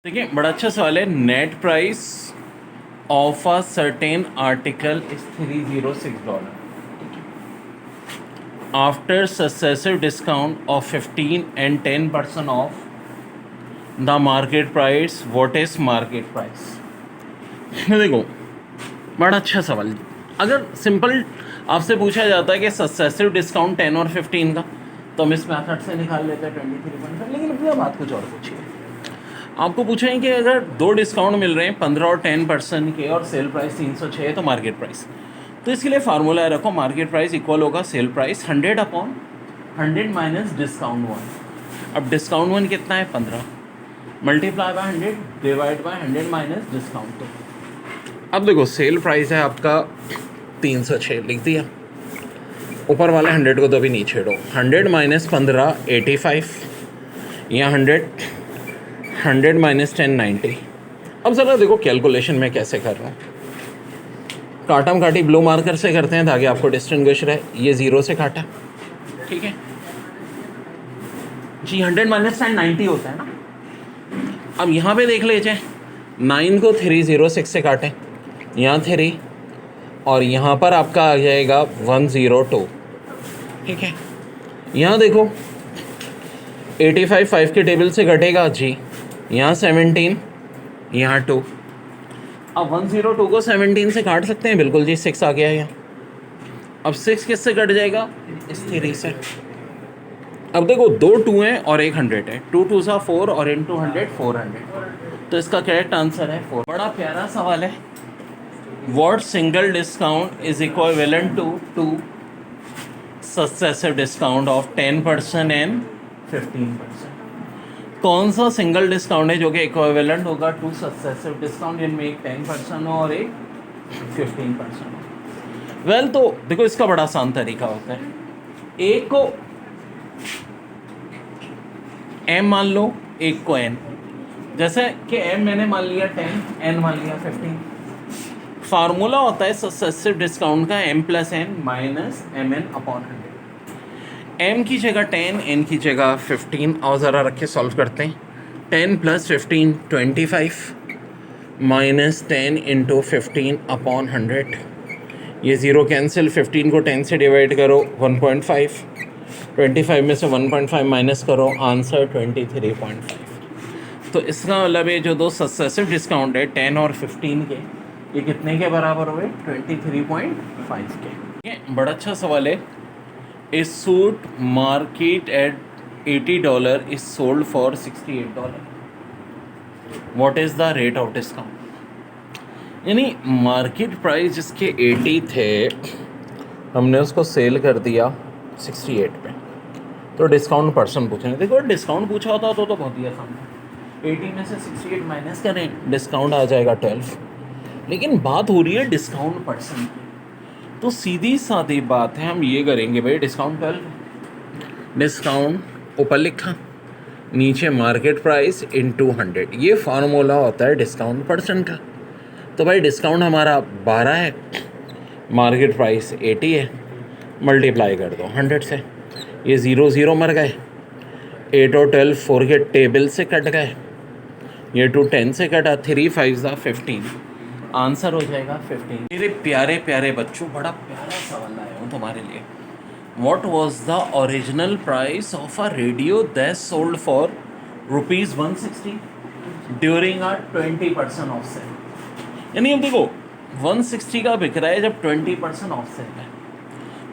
देखिए बड़ा अच्छा सवाल है। Net price of a certain article is $306 after successive discount of 15 and 10% of the market price. What is market price? देखो बड़ा अच्छा सवाल। अगर सिंपल आपसे पूछा जाता है कि सक्सेसिव डिस्काउंट 10 और 15 का, तो हम इस मेथड से निकाल लेते हैं 23.5। लेकिन अपनी बात कुछ और पूछिए। आपको पूछें कि अगर दो डिस्काउंट मिल रहे हैं 15 और 10% के और सेल प्राइस 306 है तो मार्केट प्राइस। तो इसके लिए फार्मूला रखो, मार्केट प्राइस इक्वल होगा सेल प्राइस 100/100 माइनस डिस्काउंट 1। अब डिस्काउंट 1 कितना है? 15 multiply by 100 divide by 100 minus discount 2। अब देखो सेल प्राइस है आपका 306, लिख दिया। ऊपर वाले 100 को तो अभी नहीं छेड़ो। 100 माइनस 15 85, या 100 माइनस 10 90। अब ज़रा देखो कैलकुलेशन में कैसे कर रहा हूँ। काटम काटी ब्लू मार्कर से करते हैं ताकि आपको डिस्टिंग्विश रहे। ये 0 से काटा, ठीक है जी। 100 माइनस 10 90 होता है ना। अब यहाँ पे देख लीजिए, 9 को 306 से काटें, यहाँ 3 और यहाँ पर आपका आ जाएगा 102, ठीक है। यहाँ देखो 85 5 के टेबल से घटेगा जी, यहाँ 17, यहाँ 2। अब 102 को 17 से काट सकते हैं, बिल्कुल जी। 6 आ गया यहाँ। अब 6 किससे कट जाएगा? इस 3 से। अब देखो 2 2 हैं और 1 100 है। 2 2 सा 4 और इंटू 100 400। तो इसका करेक्ट आंसर है 4। बड़ा प्यारा सवाल है। What single discount is equivalent two successive discount of 10% and 15%? कौन सा सिंगल डिस्काउंट है जो कि इक्विवेलेंट होगा टू सक्सेसिव डिस्काउंट, जिनमें एक 10% हो और एक 15% हो? वेल तो देखो इसका बड़ा आसान तरीका होता है। एक को m मान लो, एक को n। जैसे कि m मैंने मान लिया 10, n मान लिया 15। फार्मूला होता है सक्सेसिव डिस्काउंट का m plus n minus mn/100। m की जगह 10, n की जगह 15। और ज़रा रख के सॉल्व करते हैं। 10 प्लस 15 25 माइनस 10 इंटू 15/100। ये 0 कैंसिल। 15 को 10 से डिवाइड करो 1.5। 25 में से 1.5 माइनस करो, आंसर 23.5। तो इसका मतलब ये जो दो सक्सेसिव डिस्काउंट है 10 और 15 के, ये कितने के बराबर हुए? 23.5 के। ठीक है, बड़ा अच्छा सवाल है। A suit market at $80 is sold for $68. What is the rate of discount? यानी मार्केट प्राइस जिसके 80 थे, हमने उसको सेल कर दिया 68 पे। तो डिस्काउंट परसेंट पूछेंगे। देखो डिस्काउंट पूछा होता तो बहुत ही आसान है। 80 में से 68 माइनस करें, डिस्काउंट आ जाएगा 12। लेकिन बात हो रही है डिस्काउंट परसेंट की, तो सीधी सादी बात है, हम ये करेंगे भाई डिस्काउंट 12, डिस्काउंट ऊपर लिखा, नीचे मार्केट प्राइस इंटू 100। ये फार्मूला होता है डिस्काउंट परसेंट का। तो भाई डिस्काउंट हमारा 12 है, मार्केट प्राइस 80 है, मल्टीप्लाई कर दो 100 से। ये 0 0 मर गए। 8 और 12 4 के टेबल से कट गए। ये 2 10 से कटा, 3 5 15। आंसर हो जाएगा 15। मेरे प्यारे प्यारे बच्चों, बड़ा प्यारा सवाल लाया हूँ तुम्हारे लिए। What was the original price of a radio that sold for ₹160 during a 20% off sale? यानी अब देखो 160 का बिक रहा है जब 20% ऑफ सेल है।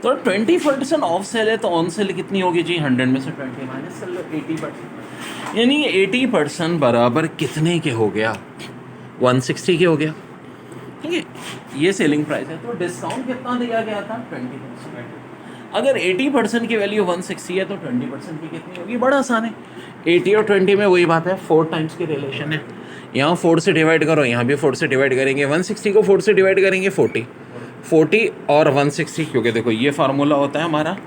तो 20% ऑफ सेल है तो ऑन सेल कितनी होगी जी? 100 में से 20 माइनस कर लो, 80%। यानी 80% बराबर कितने के हो गया? 160 के हो गया, ठीक है। ये सेलिंग प्राइस है। तो डिस्काउंट कितना दिया गया था? 20%। अगर 80% की वैल्यू 160 है तो 20% की कितनी होगी? बड़ा आसान है। 80 और 20 में वही बात है, 4 टाइम्स की रिलेशन है। यहाँ 4 से डिवाइड करो, यहाँ भी 4 से डिवाइड करेंगे। 160 को 4 से डिवाइड करेंगे 40 और 160, क्योंकि देखो ये फार्मूला होता है हमारा।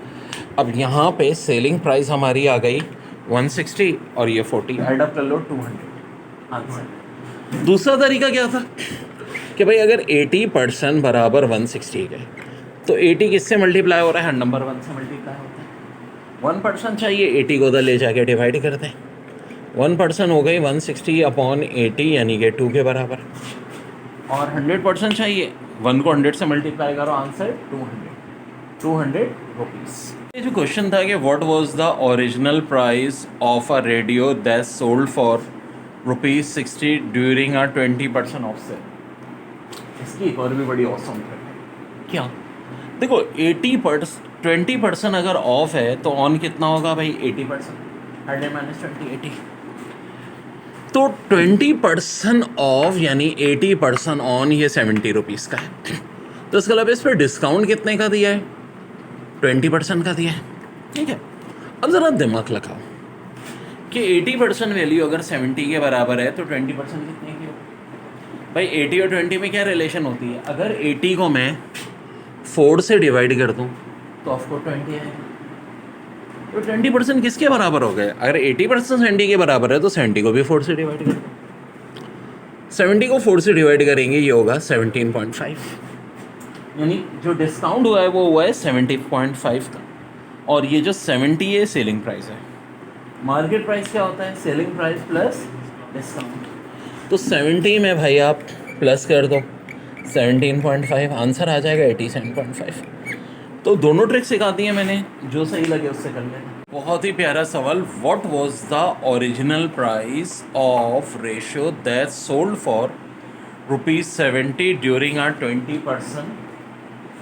अब यहाँ पे सेलिंग प्राइस हमारी आ गई 160 और ये 40, ऐड अप कर लो 200। आंसर। दूसरा तरीका क्या था कि भाई अगर 80% बराबर 160 के, तो 80 किससे मल्टीप्लाई हो रहा है? नंबर 1 से मल्टीप्लाई होता है। 1% चाहिए, 80 को उधर ले जाके डिवाइड कर दें। 1% हो गई 160/80 यानी कि 2 के बराबर, और 100% चाहिए, 1 को 100 से मल्टीप्लाई करो, आंसर 200 रुपीज़। ये जो क्वेश्चन था कि what was the original price of a radio that sold for ₹60 during a 20% off sale. इसकी एक और भी बड़ी ऑसम है। क्या देखो 20% अगर ऑफ है तो ऑन कितना होगा भाई 80%, 100 माइनस 20 80, तो 20% ऑफ यानी 80% ऑन, ये 70 रुपीज़ का है। तो इसका मतलब इस पर डिस्काउंट कितने का दिया है, 20% का दिया है। ठीक है, अब ज़रा दिमाग लगाओ कि 80% वैल्यू अगर 70 के बराबर है तो 20% कितने की हो भाई। 80 और 20 में क्या रिलेशन होती है, अगर 80 को मैं 4 से डिवाइड कर दूं तो ऑफकोर्स 20 आएगा। तो 20% किसके बराबर हो गए, अगर 80% 70 के बराबर है तो 70 को भी 4 से डिवाइड कर दो। 70 को 4 से डिवाइड करेंगे, ये होगा 17.5, यानी जो डिस्काउंट हुआ है वो हुआ है 70.5 का, और ये जो 70 है सेलिंग प्राइस है। मार्केट प्राइस क्या होता है, सेलिंग प्राइस प्लस डिस्काउंट। तो 70 में भाई आप प्लस कर दो 17.5, आंसर आ जाएगा 87.5। तो दोनों ट्रिक सिखा दी हैं मैंने, जो सही लगे उससे कर लेना। बहुत ही प्यारा सवाल, what was the original price of ratio that sold for ₹70 during a 20%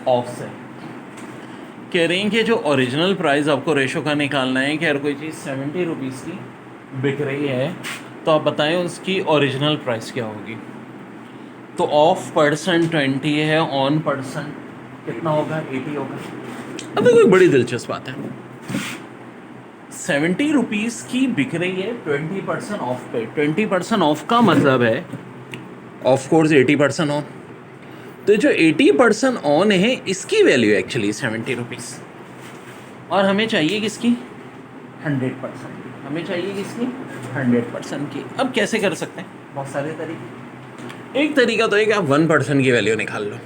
off sale. कह रही हैं कि जो ओरिजिनल प्राइस आपको रेशो का निकालना है कि अगर कोई चीज़ 70 रुपीज़ की बिक रही है तो आप बताएं उसकी ओरिजिनल प्राइस क्या होगी। तो ऑफ परसेंट 20 है, ऑन परसेंट कितना होगा 80 होगा। अब देखो एक बड़ी दिलचस्प बात है, 70 रुपीज़ की बिक रही है 20% ऑफ पे। 20% ऑफ का मतलब है ऑफ कोर्स 80% ऑन। तो जो 80% ऑन है इसकी वैल्यू एक्चुअली 70 रुपीज़, और हमें चाहिए किसकी 100% की, हमें चाहिए किसकी 100% की। अब कैसे कर सकते हैं, बहुत सारे तरीके। एक तरीका तो है कि आप 1% की वैल्यू निकाल लो,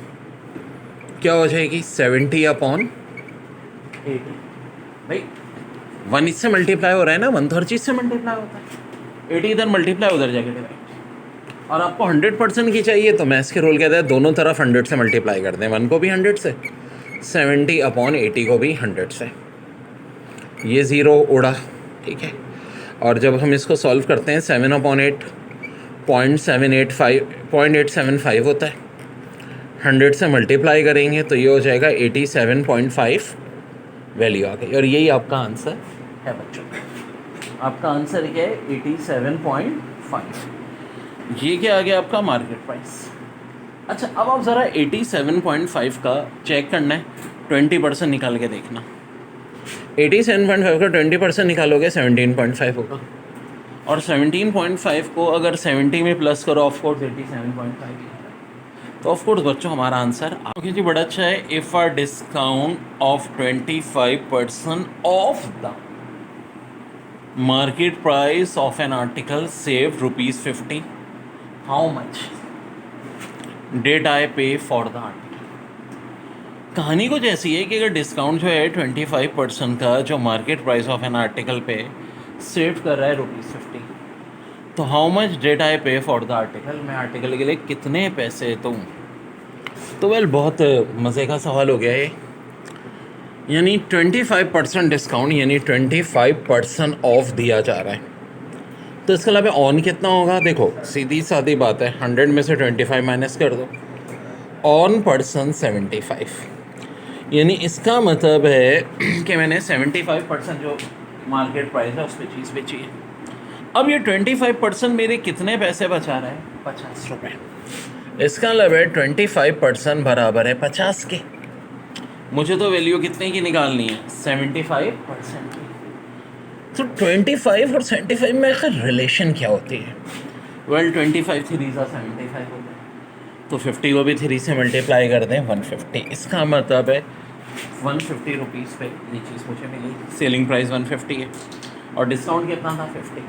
क्या हो जाएगी 70/80। भाई 1 इससे मल्टीप्लाई हो रहा है ना, 1 तो हर चीज़ से मल्टीप्लाई होता है, 80 इधर मल्टीप्लाई उधर जाके डिवाइड। और आपको 100% की चाहिए तो मैथ्स के रूल कहते हैं दोनों तरफ 100 से मल्टीप्लाई कर दें, 1 को भी 100 से, 70/80 को भी 100 से। ये ज़ीरो उड़ा, ठीक है। और जब हम इसको सॉल्व करते हैं 7/8 0.875 होता है, 100 से मल्टीप्लाई करेंगे तो ये हो जाएगा 87.5 वैल्यू आ गई, और यही आपका आंसर है बच्चों। आपका आंसर क्या है 87.5। ये क्या आ गया आपका मार्केट प्राइस। अच्छा अब आप ज़रा 87.5 का चेक करना है, 20% निकाल के देखना। 87.5 का 20% निकालोगे 17.5 होगा, और 17.5 को अगर 70 में प्लस करो ऑफकोर्स 87.5, तो ऑफकोर्स बच्चों हमारा आंसर ओके जी बड़ा अच्छा है। If a discount of 25% of the market price of an article save ₹50, how much did I pay for the article. कहानी कुछ ऐसी है कि अगर डिस्काउंट जो है 25% का जो market price of an article पे सेव कर रहा है ₹50, तो how much did I pay for the article, मैं आर्टिकल के लिए कितने पैसे दूँ। तो वेल बहुत मज़े का सवाल हो गया ये, यानी 25% डिस्काउंट यानी 25% ऑफ दिया जा रहा है। तो इसके अलावा ऑन कितना होगा, देखो सीधी सादी बात है, 100 में से 25 माइनस कर दो, ऑन पर्सन 75, यानी इसका मतलब है कि मैंने 75% जो मार्केट प्राइस है उस पर चीज़ बेची है। अब ये 25% मेरे कितने पैसे बचा रहा है, 50 रुपये। इसका मतलब है 25% बराबर है 50 के। मुझे तो वैल्यू कितने की निकालनी है, 75% की। तो 25 और 75 में आखिर रिलेशन क्या होती है। वेल 25 3 सा 75 होता है, तो 50 को भी 3 से मल्टीप्लाई कर दें 150। इसका मतलब है 150 रुपीज़ पे ये चीज़ मुझे मिली। सेलिंग प्राइस 150 है और डिस्काउंट कितना था 50।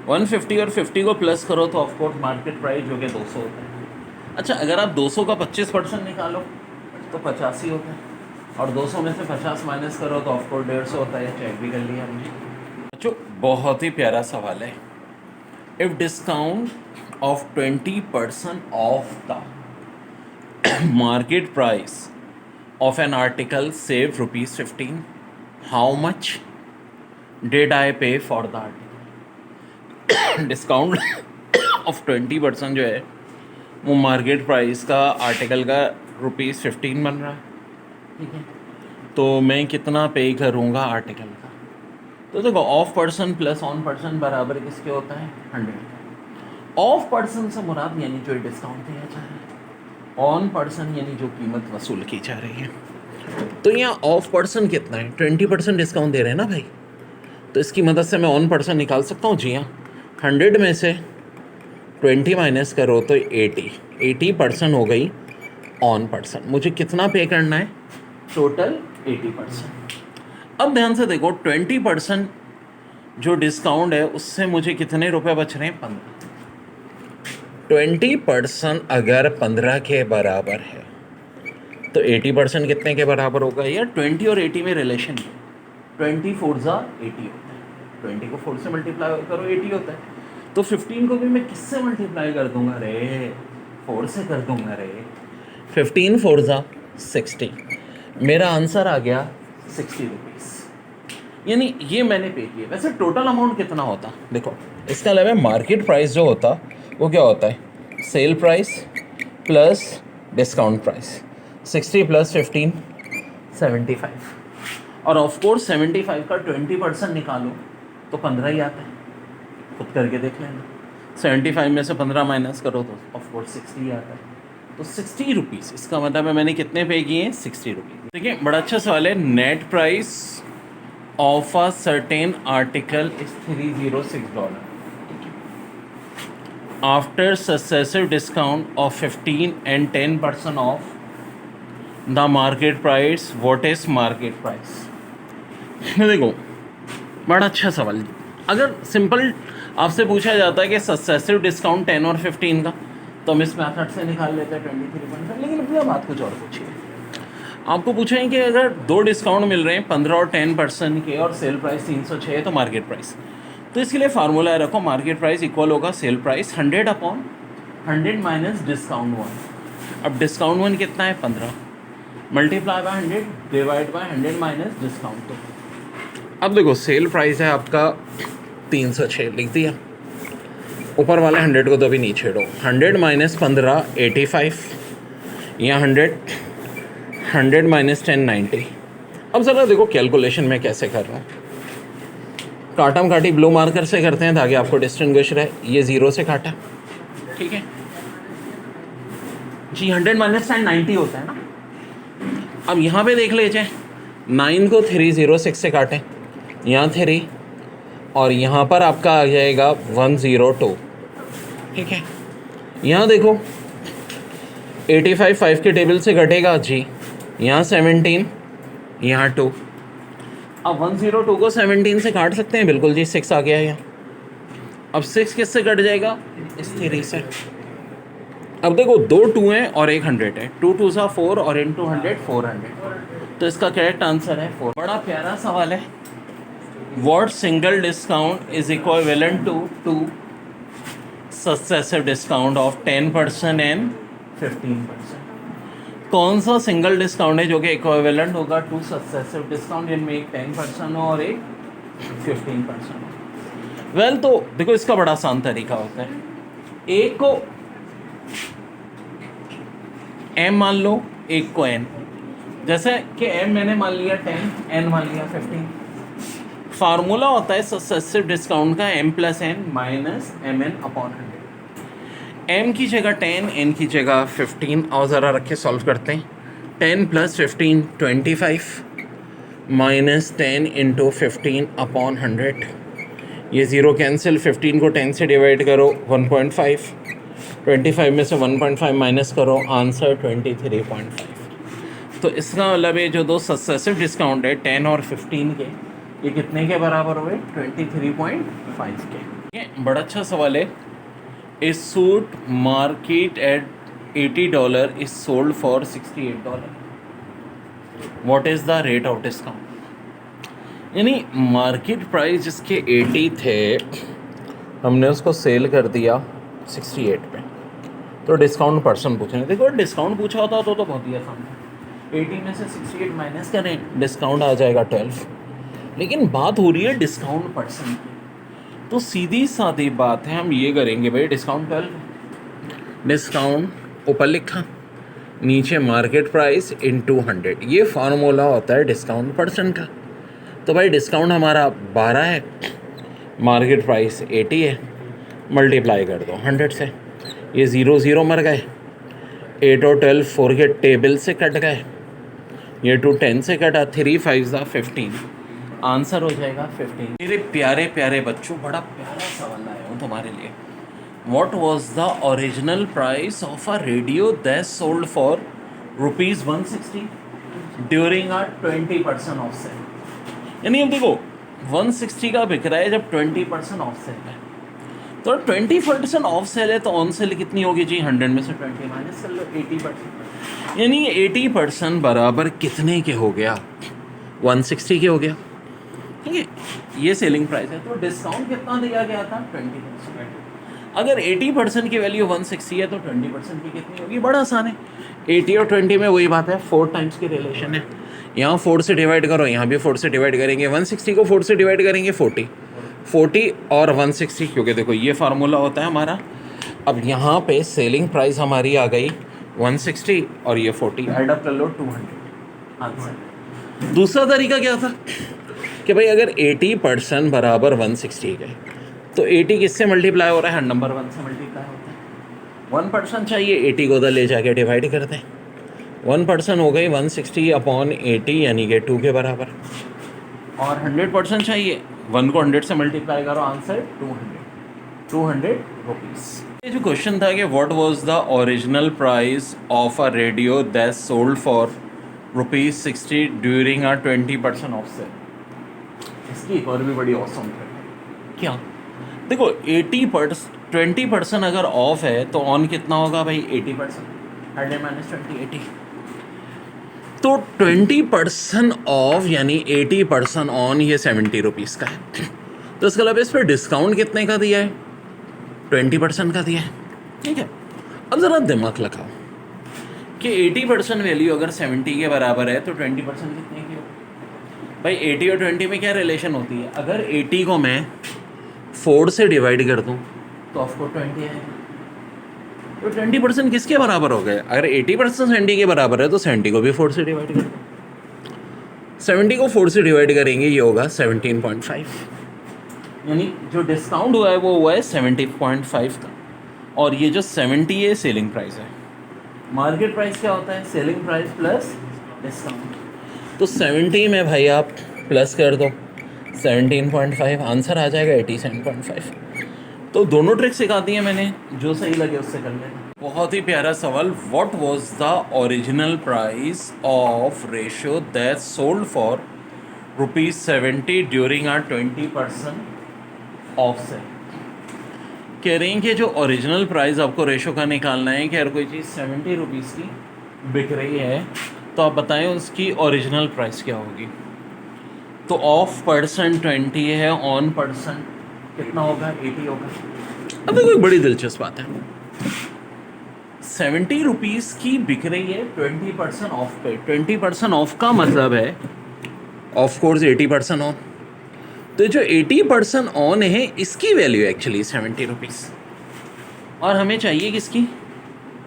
150 और 50 को प्लस करो तो ऑफकोर्स मार्केट प्राइस जो कि 200 होता है। अच्छा अगर आप 200 का 25% निकालो तो 85 होता है, और 200 में से 50 माइनस करो तो ऑफकोर्स 150 होता है। चेक भी कर लिया हमने बच्चों, बहुत ही प्यारा सवाल है। if discount of 20% off the market price of an article save rupees 15, how much did I pay for the article? Discount of 20% जो है वो मार्केट प्राइस का आर्टिकल का रुपीज़ 15 बन रहा है, ठीक है। तो मैं कितना पे करूँगा आर्टिकल का? तो देखो of person plus on person बराबर किसके होता है? 100। ऑफ पर्सन से मुराद यानी जो डिस्काउंट दिया जा रहा है, ऑन पर्सन यानी जो कीमत वसूल की जा रही है। तो यहाँ ऑफ पर्सन कितना है? 20% डिस्काउंट दे रहे हैं ना भाई, तो इसकी मदद से मैं ऑन पर्सन निकाल सकता हूँ। जी हाँ, 100 में से 20 माइनस करो तो 80% हो गई ऑन पर्सन। मुझे कितना पे करना है? टोटल 80%। अब ध्यान से देखो 20% जो डिस्काउंट है उससे मुझे कितने रुपए बच रहे हैं? 15। 20% अगर 15 के बराबर है तो 80% कितने के बराबर होगा? यार 20 और 80 में रिलेशन है, 20 4 ज़ा 80 होता है, 20 को 4 से मल्टीप्लाई करो 80 होता है। तो 15 को भी मैं किससे मल्टीप्लाई कर दूंगा रे? 4 से कर दूंगा रे। 15 4 ज़ा 60, मेरा आंसर आ गया 60 रुपीज़। यानी ये मैंने पे किया। वैसे टोटल अमाउंट कितना होता? देखो इसका अलावा मार्केट प्राइस जो होता वो क्या होता है? Sale price plus discount price, 60 plus 15 75। और ऑफ कोर्स 75 का 20% निकालो तो 15 ही आता है, खुद करके देख लेना। 75 में से 15 माइनस करो तो ऑफ कोर्स 60 ही आता है। तो 60 रुपीज़, इसका मतलब है मैंने कितने पे किए हैं? 60 रुपीज़। देखिए बड़ा अच्छा सवाल है। Net price of a certain article is $306 after successive discount of 15 and 10% of the market price, what is market price? देखो बड़ा अच्छा सवाल। अगर सिंपल आपसे पूछा जाता है कि सक्सेसिव डिस्काउंट 10 और 15 का, तो हम इस मेथड से निकाल लेते हैं 23.5। लेकिन अपनी बात कुछ और पूछिए। आपको पूछें कि अगर दो डिस्काउंट मिल रहे हैं 15 और 10% के और सेल प्राइस 306 है तो मार्केट प्राइस, तो इसके लिए फार्मूला रखो मार्केट प्राइस इक्वल होगा सेल प्राइस 100/100 माइनस डिस्काउंट 1। अब डिस्काउंट 1 कितना है? 15 multiply by 100 divide by 100 minus discount 2। अब देखो सेल प्राइस है आपका 306, लिख दिया। ऊपर वाले 100 को तो अभी नहीं छेड़ो। 100 माइनस 15 85, या 100 माइनस 10 90। अब ज़रा देखो कैलकुलेशन में कैसे कर रहा हूँ। काटम काटी ब्लू मार्कर से करते हैं ताकि आपको डिस्टिंग्विश रहे। ये 0 से काटा, ठीक है जी। 100 माइनस 10 90 होता है ना। अब यहाँ पे देख लीजिए, 9 को 306 से काटें, यहाँ 3 और यहाँ पर आपका आ जाएगा 102, ठीक है। यहाँ देखो 85 5 के टेबल से घटेगा जी, यहाँ 17, यहाँ 2। अब 102 को 17 से काट सकते हैं? बिल्कुल जी, 6 आ गया यहाँ। अब 6 किससे कट जाएगा? इस 3 से। अब देखो 2 2 हैं और 1 100 है, 2 2 सा 4 और इन 200 400। तो इसका करेक्ट आंसर है 4। बड़ा प्यारा सवाल है। What single discount is equivalent to 2 successive discount of 10% and 15%? कौन सा सिंगल डिस्काउंट है जो कि इक्विवेलेंट होगा 2 सक्सेसिव डिस्काउंट, जिनमें एक 10% हो और एक 15% हो? वेल तो देखो इसका बड़ा आसान तरीका होता है। एक को m मान लो, एक को n। जैसे कि m मैंने मान लिया 10, n मान लिया 15। फार्मूला होता है सक्सेसिव डिस्काउंट का m plus n minus mn/100। m की जगह 10, n की जगह 15। और ज़रा रख के सॉल्व करते हैं। 10 प्लस 15 25 माइनस 10 इंटू 15/100। ये 0 कैंसिल, 15 को 10 से डिवाइड करो 1.5, 25 में से 1.5 माइनस करो, आंसर 23.5। तो इसका मतलब ये जो दो सक्सेसिव डिस्काउंट है 10 और 15 के, ये कितने के बराबर हुए? 23.5 के। ठीक है, बड़ा अच्छा सवाल है। ए suit market at $80 is sold for $68। What is the rate of discount? यानी मार्केट प्राइस जिसके 80 थे हमने उसको सेल कर दिया 68 पे, तो डिस्काउंट परसेंट पूछे। देखो डिस्काउंट पूछा होता तो बहुत ही आसान है, 80 में से 68 माइनस करें, डिस्काउंट आ जाएगा 12। लेकिन बात हो रही है डिस्काउंट परसेंट की, तो सीधी सादी बात है, हम ये करेंगे भाई डिस्काउंट 12, डिस्काउंट ऊपर लिखा, नीचे मार्केट प्राइस इनटू 100, ये फार्मूला होता है डिस्काउंट परसेंट का। तो भाई डिस्काउंट हमारा 12 है, मार्केट प्राइस 80 है, मल्टीप्लाई कर दो 100 से, ये 0 0 मर गए, 8 और 12 4 के टेबल से कट गए, ये 2 10 से कटा, 3 5 15, आंसर हो जाएगा 15। मेरे प्यारे प्यारे बच्चों, बड़ा प्यारा सवाल लाया हूँ तुम्हारे लिए। What was the original price of a radio that sold for rupees 160 during a 20% off sale? यानी अब देखो 160 का बिक रहा है जब 20% ऑफ सेल है, तो 20% ऑफ सेल है तो ऑन सेल कितनी होगी जी, 100 में से 20 माइनस कर लो, 80%, यानी 80% बराबर कितने के हो गया, 160 के हो गया। ठीक है, ये सेलिंग प्राइस है। तो डिस्काउंट कितना दिया गया था, 20%। अगर 80% की वैल्यू 160 है तो 20% की कितनी होगी, बड़ा आसान है, 80 और 20 में वही बात है, 4 टाइम्स की रिलेशन है। यहाँ 4 से डिवाइड करो, यहाँ भी 4 से डिवाइड करेंगे, 160 को 4 से डिवाइड करेंगे 40 और 160, क्योंकि देखो ये फार्मूला होता है हमारा। अब यहाँ पे सेलिंग प्राइस हमारी आ गई 160 और ये 40, ऐड अप कर लो 200 आंसर। दूसरा तरीका क्या था कि भाई अगर 80% बराबर 160 के, तो 80 किससे मल्टीप्लाई हो रहा है, नंबर 1 से मल्टीप्लाई होता है। 1% चाहिए, 80 को उधर ले जाके डिवाइड कर दें, 1% हो गई 160 अपॉन 80 यानी कि 2 के बराबर। और 100% चाहिए, 1 को 100 से मल्टीप्लाई करो, आंसर 200 रुपीज़। ये जो क्वेश्चन था कि what was the original price of a radio that sold for ₹60 during a 20% off sale, इसकी एक और भी बड़ी ऑसम है। क्या देखो 20% अगर ऑफ है तो ऑन कितना होगा भाई, 80%, 100 माइनस 20 80, तो 20% ऑफ यानी 80% ऑन, ये 70 रुपीज़ का है। तो इसका मतलब इस पर डिस्काउंट कितने का दिया है, 20% का दिया है। ठीक है, अब ज़रा दिमाग लगाओ कि 80% वैल्यू अगर 70 के बराबर है तो 20% कितने की हो भाई, 80 और 20 में क्या रिलेशन होती है, अगर 80 को मैं 4 से डिवाइड कर दूं तो ऑफकोर्स 20 आएगा, तो 20% किसके बराबर हो गए, अगर 80% 70 के बराबर है तो 70 को भी 4 से डिवाइड कर दो, 70 को 4 से डिवाइड करेंगे, ये होगा 17.5, यानी जो डिस्काउंट हुआ है वो हुआ है 70.5 का, और ये जो 70 है सेलिंग प्राइस है। मार्केट प्राइस क्या होता है, सेलिंग प्राइस प्लस डिस्काउंट, तो 70 में भाई आप प्लस कर दो 17.5, आंसर आ जाएगा 87.5। तो दोनों ट्रिक सिखा दी हैं मैंने, जो सही लगे उससे कर लेना। बहुत ही प्यारा सवाल, what was the original price of ratio that sold for ₹70 during a 20% off sale. कह रही हैं कि जो ओरिजिनल प्राइस आपको रेशो का निकालना है कि अगर कोई चीज़ 70 रुपीज़ की बिक रही है तो आप बताएं उसकी ओरिजिनल प्राइस क्या होगी। तो ऑफ परसेंट 20 है, ऑन परसेंट कितना होगा, 80 होगा। अब देखो एक बड़ी दिलचस्प बात है, 70 रुपीज़ की बिक रही है 20% ऑफ पे, 20% ऑफ का मतलब है ऑफ कोर्स 80% ऑन, तो जो 80% ऑन है इसकी वैल्यू एक्चुअली 70 रुपीज़, और हमें चाहिए किसकी,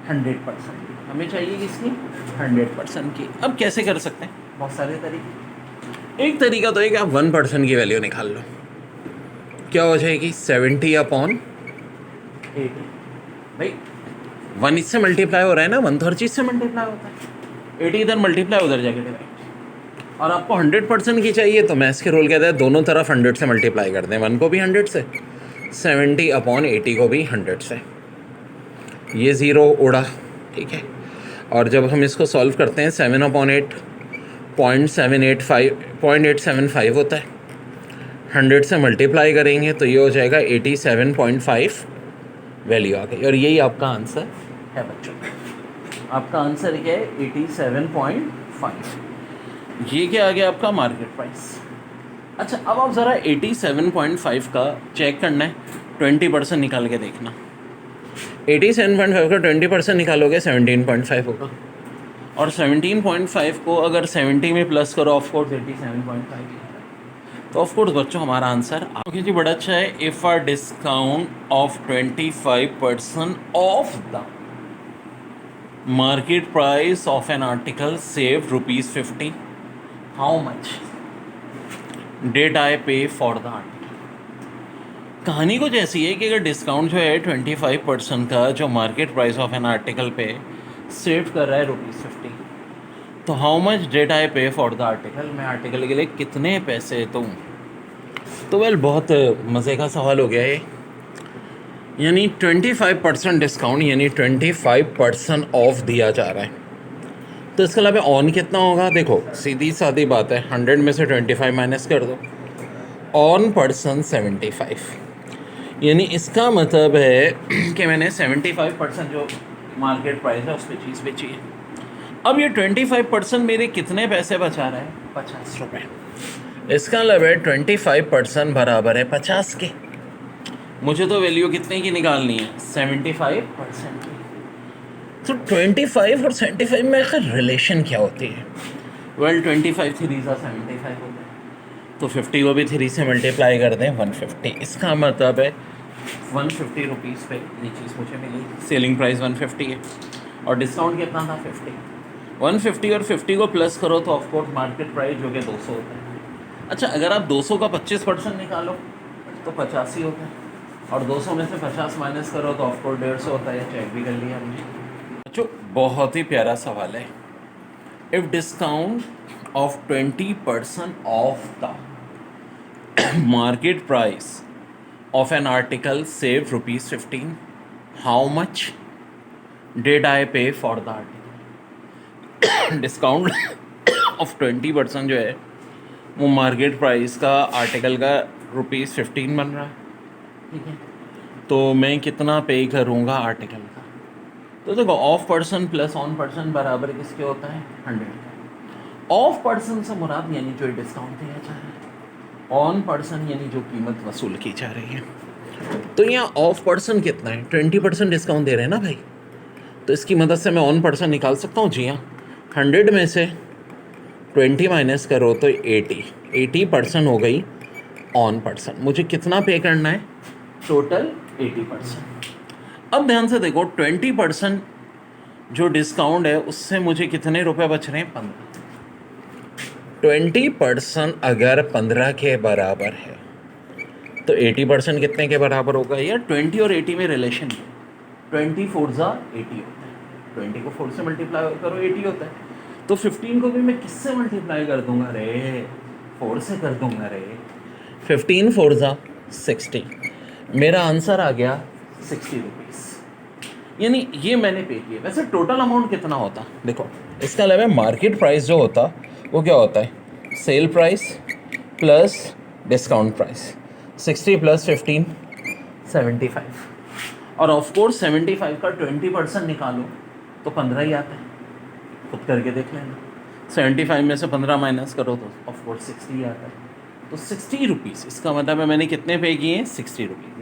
100%, हमें चाहिए किसकी, 100% की। अब कैसे कर सकते हैं, बहुत सारे तरीके। एक तरीका तो है कि आप 1% की वैल्यू निकाल लो, क्या हो जाएगी 70 अपॉन 80, भाई 1 इससे मल्टीप्लाई हो रहा है ना, 1 तो हर चीज़ से मल्टीप्लाई होता है, 80 इधर मल्टीप्लाई उधर जाके डिवाइड, और आपको 100% की चाहिए तो मैथ्स के रूल कहता है दोनों तरफ 100 से मल्टीप्लाई कर दें, 1 को भी 100 से, 70 अपॉन 80 को भी 100 से, ये ज़ीरो उड़ा, ठीक है। और जब हम इसको सॉल्व करते हैं 7 अपॉन 8 0.875 होता है, 100 से मल्टीप्लाई करेंगे तो ये हो जाएगा 87.5 वैल्यू आ गई, और यही आपका आंसर है बच्चों। आपका आंसर क्या है, 87.5। ये क्या आ गया आपका मार्केट प्राइस। अच्छा अब आप ज़रा 87.5 का चेक करना है, 20% निकाल के देखना, 87.5 का 20% निकालोगे 17.5 होगा, और 17.5 को अगर 70 में प्लस करो ऑफकोर्स 87.5। तो ऑफकोर्स बच्चों हमारा आंसर ओके जी बड़ा अच्छा है। If a discount of 25% of the market price of an article save ₹50, how much did I pay for the article. कहानी कुछ ऐसी है कि अगर डिस्काउंट जो है 25% का जो market price of an article पे सेव कर रहा है ₹50, तो how much did I pay for the article, मैं आर्टिकल के लिए कितने पैसे दूँ। तो वेल बहुत मज़े का सवाल हो गया ये, यानी 25% डिस्काउंट यानी 25% ऑफ दिया जा रहा है। तो इसके अलावा ऑन कितना होगा, देखो सीधी सादी बात है, 100 में से 25 माइनस कर दो, ऑन पर्सन 75, यानी इसका मतलब है कि मैंने 75% जो मार्केट प्राइस है उस पर चीज़ बेची है। अब ये 25% मेरे कितने पैसे बचा रहा है, 50 रुपये। इसका मतलब है 25% बराबर है 50 के। मुझे तो वैल्यू कितने की निकालनी है, 75% की। तो 25 और 75 में आखिर रिलेशन क्या होती है। वेल 25 3 सा 75 होता है, तो 50 को भी 3 से मल्टीप्लाई कर दें 150। इसका मतलब है 150 रुपीज़ पे ये चीज़ मुझे मिली, सेलिंग प्राइस 150 है और डिस्काउंट कितना था 50। 150 और 50 को प्लस करो तो ऑफकोर्स मार्केट प्राइस जो कि 200 होता है। अच्छा अगर आप 200 का 25% निकालो तो 85 होता है, और 200 में से 50 माइनस करो तो ऑफकोर्स 150 होता है। चेक भी कर लिया हमने। अच्छा बहुत ही प्यारा सवाल है। If discount of 20% of the market price of an article save ₹15, how much did I pay for the article. Discount of 20% जो है वो मार्केट प्राइस का आर्टिकल का ₹15 बन रहा है, ठीक है। तो मैं कितना पे करूँगा आर्टिकल का, तो देखो of person plus on person बराबर किसके होता है 100। ऑफ पर्सन से मुराद यानी जो डिस्काउंट दिया जा रहा है, ऑन पर्सन यानी जो कीमत वसूल की जा रही है। तो यहाँ ऑफ पर्सन कितना है, 20% डिस्काउंट दे रहे हैं ना भाई, तो इसकी मदद से मैं ऑन पर्सन निकाल सकता हूँ। जी हाँ, 100 में से 20 माइनस करो तो 80% हो गई ऑन पर्सन। मुझे कितना पे करना है, टोटल 80%। अब ध्यान से देखो 20% जो डिस्काउंट है उससे मुझे कितने रुपए बच रहे हैं, 15। 20% अगर 15 के बराबर है तो 80% कितने के बराबर होगा यार, 20 और 80 में रिलेशन है, 20 4 ज़ा 80 होता है, 20 को 4 से मल्टीप्लाई करो 80 होता है। तो 15 को भी मैं किससे मल्टीप्लाई कर दूंगा रे, 4 से कर दूंगा रे, 15 4 ज़ा 60। मेरा आंसर आ गया 60 रुपीज़, यानी ये मैंने पे किया। वैसे टोटल अमाउंट कितना होता, देखो इसका अलावा मार्केट प्राइस जो होता वो क्या होता है, sale price plus discount price, 60 plus 15 75, और ऑफकोर्स 75 का 20% निकालो तो 15 ही आता है, खुद करके देख लेना। 75 में से 15 माइनस करो तो ऑफकोर्स 60 आता है, तो 60 रुपीज़। इसका मतलब है मैंने कितने पे किए हैं, 60 रुपीज़।